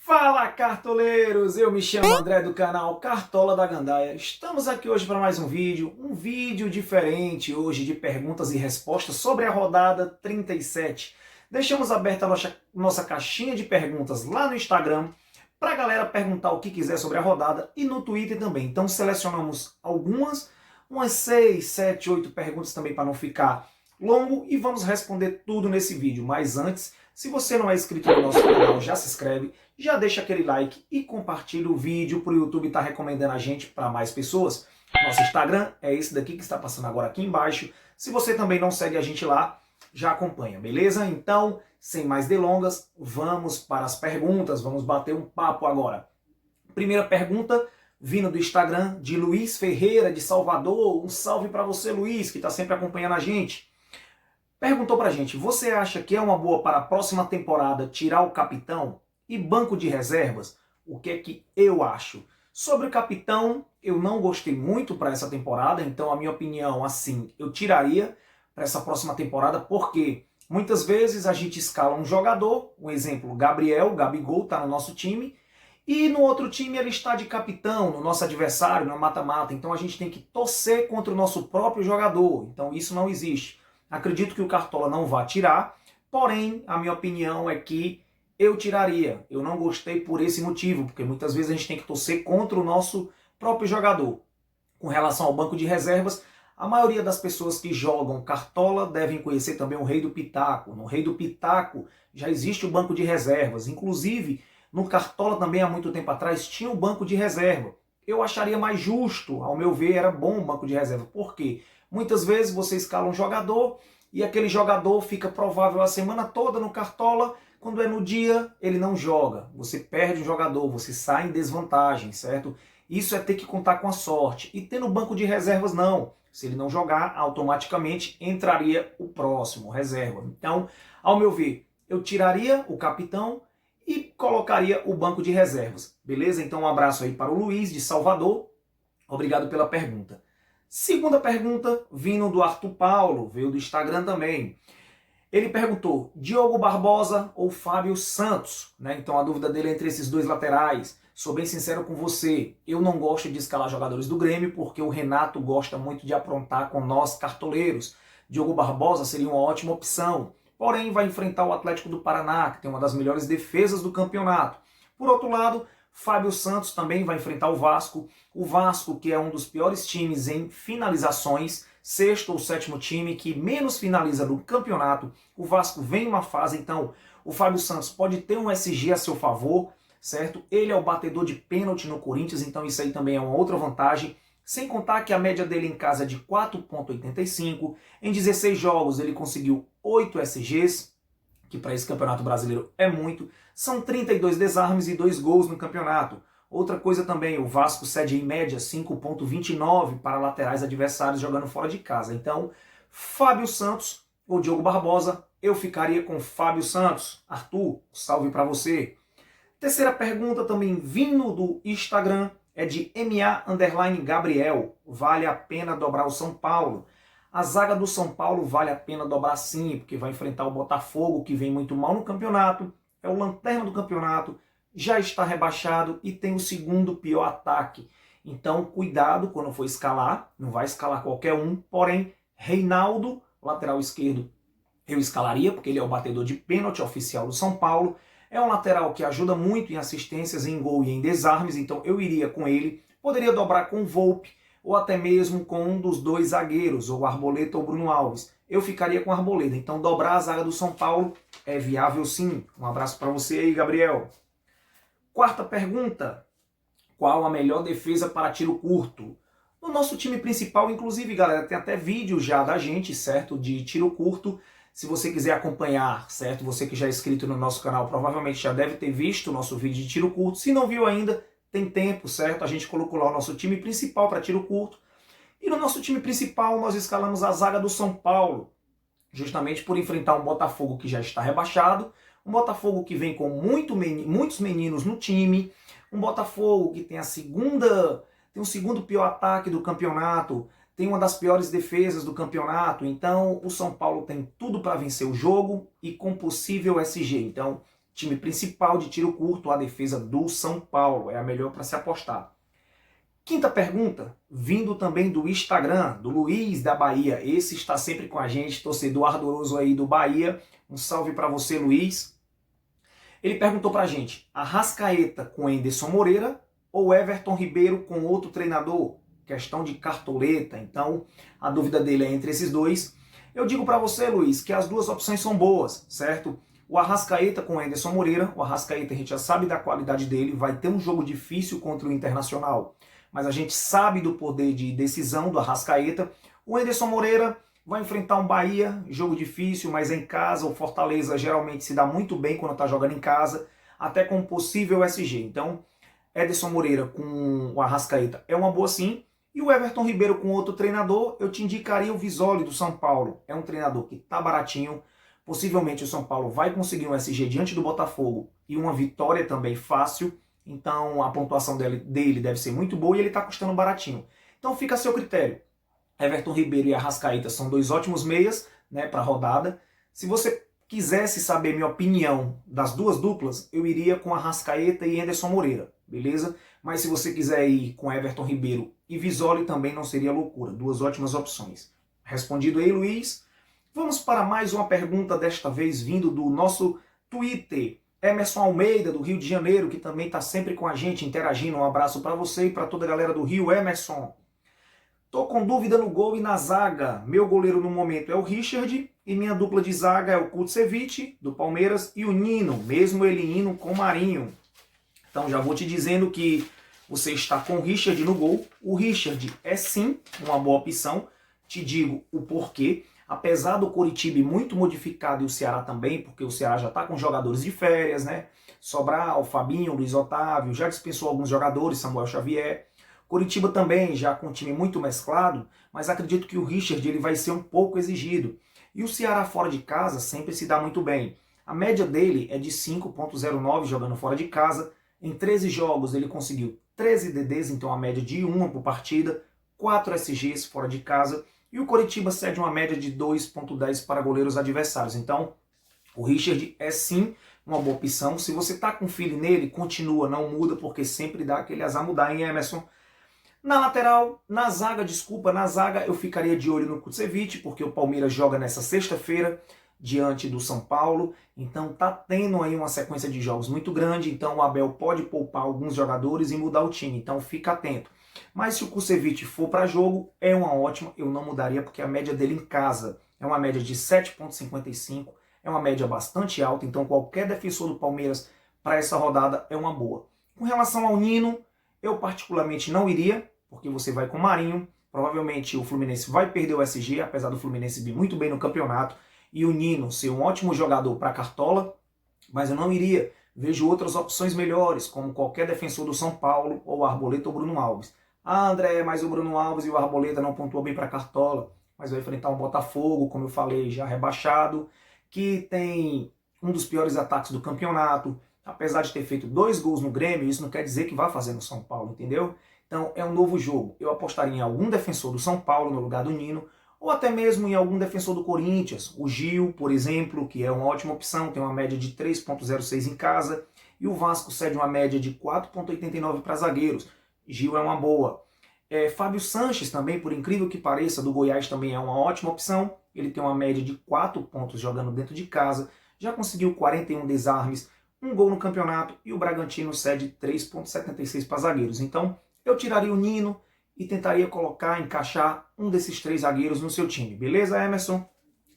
Fala, cartoleiros! Eu me chamo André do canal Cartola da Gandaia. Estamos aqui hoje para mais um vídeo diferente hoje de perguntas e respostas sobre a rodada 37. Deixamos aberta a nossa caixinha de perguntas lá no Instagram para a galera perguntar o que quiser sobre a rodada e no Twitter também. Então selecionamos umas 6, 7, 8 perguntas também para não ficar longo e vamos responder tudo nesse vídeo. Mas antes, se você não é inscrito no nosso canal, já se inscreve, já deixa aquele like e compartilha o vídeo para o YouTube estar recomendando a gente para mais pessoas. Nosso Instagram é esse daqui que está passando agora aqui embaixo. Se você também não segue a gente lá, já acompanha, beleza? Então, sem mais delongas, vamos para as perguntas, vamos bater um papo agora. Primeira pergunta, vindo do Instagram de Luiz Ferreira, de Salvador. Um salve para você, Luiz, que está sempre acompanhando a gente. Perguntou pra gente, você acha que é uma boa para a próxima temporada tirar o capitão e banco de reservas? O que é que eu acho? Sobre o capitão, eu não gostei muito para essa temporada, então a minha opinião, assim, eu tiraria para essa próxima temporada, porque muitas vezes a gente escala um jogador, um exemplo, Gabigol está no nosso time, e no outro time ele está de capitão, no nosso adversário, no mata-mata, então a gente tem que torcer contra o nosso próprio jogador, então isso não existe. Acredito que o Cartola não vai tirar, porém, a minha opinião é que eu tiraria. Eu não gostei por esse motivo, porque muitas vezes a gente tem que torcer contra o nosso próprio jogador. Com relação ao banco de reservas, a maioria das pessoas que jogam Cartola devem conhecer também o Rei do Pitaco. No Rei do Pitaco já existe o banco de reservas. Inclusive, no Cartola também há muito tempo atrás tinha o banco de reserva. Eu acharia mais justo, ao meu ver, era bom o banco de reserva. Por quê? Muitas vezes você escala um jogador e aquele jogador fica provável a semana toda no Cartola, quando é no dia ele não joga. Você perde o jogador, você sai em desvantagem, certo? Isso é ter que contar com a sorte. E ter no banco de reservas não. Se ele não jogar, automaticamente entraria o próximo, reserva. Então, ao meu ver, eu tiraria o capitão e colocaria o banco de reservas. Beleza? Então um abraço aí para o Luiz de Salvador. Obrigado pela pergunta. Segunda pergunta, vindo do Arthur Paulo, veio do Instagram também. Ele perguntou, Diogo Barbosa ou Fábio Santos? Então a dúvida dele é entre esses dois laterais. Sou bem sincero com você, eu não gosto de escalar jogadores do Grêmio porque o Renato gosta muito de aprontar com nós cartoleiros. Diogo Barbosa seria uma ótima opção, porém vai enfrentar o Atlético do Paraná, que tem uma das melhores defesas do campeonato. Por outro lado, Fábio Santos também vai enfrentar o Vasco, que é um dos piores times em finalizações, sexto ou sétimo time que menos finaliza no campeonato. O Vasco vem em uma fase, então o Fábio Santos pode ter um SG a seu favor, certo? Ele é o batedor de pênalti no Corinthians, então isso aí também é uma outra vantagem. Sem contar que a média dele em casa é de 4,85. Em 16 jogos ele conseguiu 8 SGs, que para esse campeonato brasileiro é muito. São 32 desarmes e 2 gols no campeonato. Outra coisa também, o Vasco cede em média 5,29 para laterais adversários jogando fora de casa. Então, Fábio Santos ou Diogo Barbosa, eu ficaria com Fábio Santos. Arthur, salve para você. Terceira pergunta também vindo do Instagram é de MA_Gabriel. Vale a pena dobrar o São Paulo? A zaga do São Paulo vale a pena dobrar sim, porque vai enfrentar o Botafogo, que vem muito mal no campeonato, é o lanterna do campeonato, já está rebaixado e tem o segundo pior ataque. Então, cuidado quando for escalar, não vai escalar qualquer um, porém, Reinaldo, lateral esquerdo, eu escalaria, porque ele é o batedor de pênalti oficial do São Paulo, é um lateral que ajuda muito em assistências, em gol e em desarmes, então eu iria com ele, poderia dobrar com o Volpi, ou até mesmo com um dos dois zagueiros, ou Arboleda ou Bruno Alves. Eu ficaria com Arboleda. Então dobrar a zaga do São Paulo é viável sim. Um abraço para você aí, Gabriel. Quarta pergunta. Qual a melhor defesa para tiro curto? No nosso time principal, inclusive, galera, tem até vídeo já da gente, certo? De tiro curto. Se você quiser acompanhar, certo? Você que já é inscrito no nosso canal, provavelmente já deve ter visto o nosso vídeo de tiro curto. Se não viu ainda, tem tempo, certo? A gente colocou lá o nosso time principal para tiro curto. E no nosso time principal nós escalamos a zaga do São Paulo, justamente por enfrentar um Botafogo que já está rebaixado, um Botafogo que vem com muitos meninos no time, um Botafogo que tem o segundo pior ataque do campeonato, tem uma das piores defesas do campeonato. Então o São Paulo tem tudo para vencer o jogo e com possível SG. Então time principal de tiro curto, a defesa do São Paulo. É a melhor para se apostar. Quinta pergunta, vindo também do Instagram, do Luiz da Bahia. Esse está sempre com a gente, torcedor ardoroso aí do Bahia. Um salve para você, Luiz. Ele perguntou para a gente, Arrascaeta com Enderson Moreira ou Everton Ribeiro com outro treinador? Questão de cartoleta, então a dúvida dele é entre esses dois. Eu digo para você, Luiz, que as duas opções são boas, certo? O Arrascaeta com o Enderson Moreira, o Arrascaeta a gente já sabe da qualidade dele, vai ter um jogo difícil contra o Internacional, mas a gente sabe do poder de decisão do Arrascaeta. O Enderson Moreira vai enfrentar um Bahia, jogo difícil, mas é em casa. O Fortaleza geralmente se dá muito bem quando está jogando em casa, até com um possível SG. Então, Enderson Moreira com o Arrascaeta é uma boa sim. E o Everton Ribeiro com outro treinador, eu te indicaria o Visoli do São Paulo. É um treinador que está baratinho. Possivelmente o São Paulo vai conseguir um SG diante do Botafogo e uma vitória também fácil. Então a pontuação dele deve ser muito boa e ele está custando baratinho. Então fica a seu critério. Everton Ribeiro e Arrascaeta são dois ótimos meias, né, para a rodada. Se você quisesse saber minha opinião das duas duplas, eu iria com Arrascaeta e Enderson Moreira, beleza? Mas se você quiser ir com Everton Ribeiro e Visoli, também não seria loucura. Duas ótimas opções. Respondido aí, Luiz. Vamos para mais uma pergunta, desta vez vindo do nosso Twitter. Emerson Almeida, do Rio de Janeiro, que também está sempre com a gente, interagindo. Um abraço para você e para toda a galera do Rio. Emerson, tô com dúvida no gol e na zaga. Meu goleiro no momento é o Richard e minha dupla de zaga é o Kutsevich, do Palmeiras, e o Nino, mesmo ele indo com o Marinho. Então já vou te dizendo que você está com o Richard no gol. O Richard é sim uma boa opção. Te digo o porquê. Apesar do Coritiba muito modificado e o Ceará também, porque o Ceará já está com jogadores de férias, né? Sobral, Fabinho, Luiz Otávio, já dispensou alguns jogadores, Samuel Xavier. Coritiba também já com um time muito mesclado, mas acredito que o Richard ele vai ser um pouco exigido. E o Ceará fora de casa sempre se dá muito bem. A média dele é de 5,09 jogando fora de casa. Em 13 jogos ele conseguiu 13 DDs, então a média de 1 por partida, 4 SGs fora de casa. E o Coritiba cede uma média de 2,10 para goleiros adversários. Então, o Richard é sim uma boa opção. Se você está com feeling nele, continua, não muda, porque sempre dá aquele azar mudar, hein, Emerson? Na lateral, na zaga eu ficaria de olho no Kutsevich, porque o Palmeiras joga nessa sexta-feira diante do São Paulo. Então tá tendo aí uma sequência de jogos muito grande, então o Abel pode poupar alguns jogadores e mudar o time. Então fica atento. Mas se o Kutsevich for para jogo, é uma ótima, eu não mudaria, porque a média dele em casa é uma média de 7,55, é uma média bastante alta, então qualquer defensor do Palmeiras para essa rodada é uma boa. Com relação ao Nino, eu particularmente não iria, porque você vai com o Marinho, provavelmente o Fluminense vai perder o SG, apesar do Fluminense ir muito bem no campeonato, e o Nino ser um ótimo jogador para Cartola, mas eu não iria. Vejo outras opções melhores, como qualquer defensor do São Paulo, ou o Arboleta ou o Bruno Alves. Ah, André, mas o Bruno Alves e o Arboleta não pontuam bem para Cartola, mas vai enfrentar um Botafogo, como eu falei, já rebaixado, que tem um dos piores ataques do campeonato. Apesar de ter feito 2 gols no Grêmio, isso não quer dizer que vai fazer no São Paulo, entendeu? Então é um novo jogo. Eu apostaria em algum defensor do São Paulo no lugar do Nino, ou até mesmo em algum defensor do Corinthians. O Gil, por exemplo, que é uma ótima opção, tem uma média de 3,06 em casa, e o Vasco cede uma média de 4,89 para zagueiros. Gil é uma boa. Fábio Sanches também, por incrível que pareça, do Goiás também é uma ótima opção. Ele tem uma média de 4 pontos jogando dentro de casa, já conseguiu 41 desarmes, um gol no campeonato, e o Bragantino cede 3,76 para zagueiros. Então eu tiraria o Nino e tentaria encaixar um desses 3 zagueiros no seu time. Beleza, Emerson?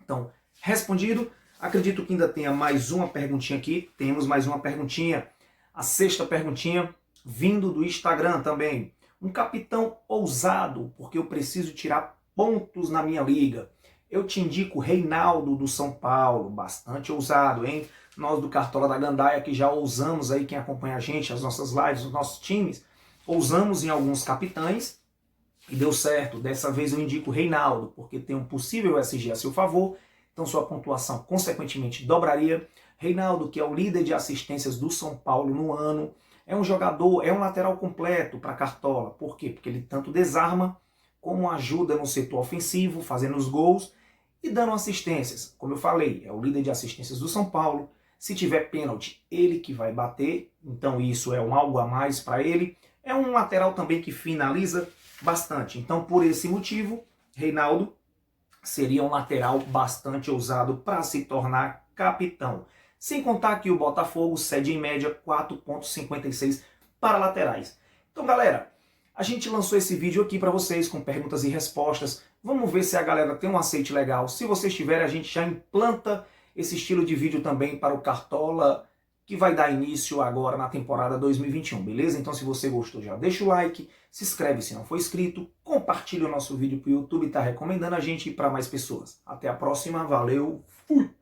Então, respondido. Acredito que ainda tenha mais uma perguntinha aqui. Temos mais uma perguntinha. A 6ª perguntinha, vindo do Instagram também. Um capitão ousado, porque eu preciso tirar pontos na minha liga. Eu te indico Reinaldo do São Paulo, bastante ousado, hein? Nós do Cartola da Gandaia, que já ousamos aí, quem acompanha a gente, as nossas lives, os nossos times, ousamos em alguns capitães e deu certo. Dessa vez eu indico Reinaldo, porque tem um possível SG a seu favor, então sua pontuação consequentemente dobraria. Reinaldo, que é o líder de assistências do São Paulo no ano, é um jogador, é um lateral completo para Cartola. Por quê? Porque ele tanto desarma, como ajuda no setor ofensivo, fazendo os gols e dando assistências. Como eu falei, é o líder de assistências do São Paulo, Se tiver pênalti, ele que vai bater, então isso é algo a mais para ele. É um lateral também que finaliza bastante. Então, por esse motivo, Reinaldo seria um lateral bastante ousado para se tornar capitão. Sem contar que o Botafogo cede em média 4,56 para laterais. Então, galera, a gente lançou esse vídeo aqui para vocês com perguntas e respostas. Vamos ver se a galera tem um aceite legal. Se vocês tiverem, a gente já implanta esse estilo de vídeo também para o Cartola, que vai dar início agora na temporada 2021, beleza? Então, se você gostou, já deixa o like, se inscreve se não for inscrito, compartilha o nosso vídeo para o YouTube, tá recomendando a gente para mais pessoas. Até a próxima, valeu, fui!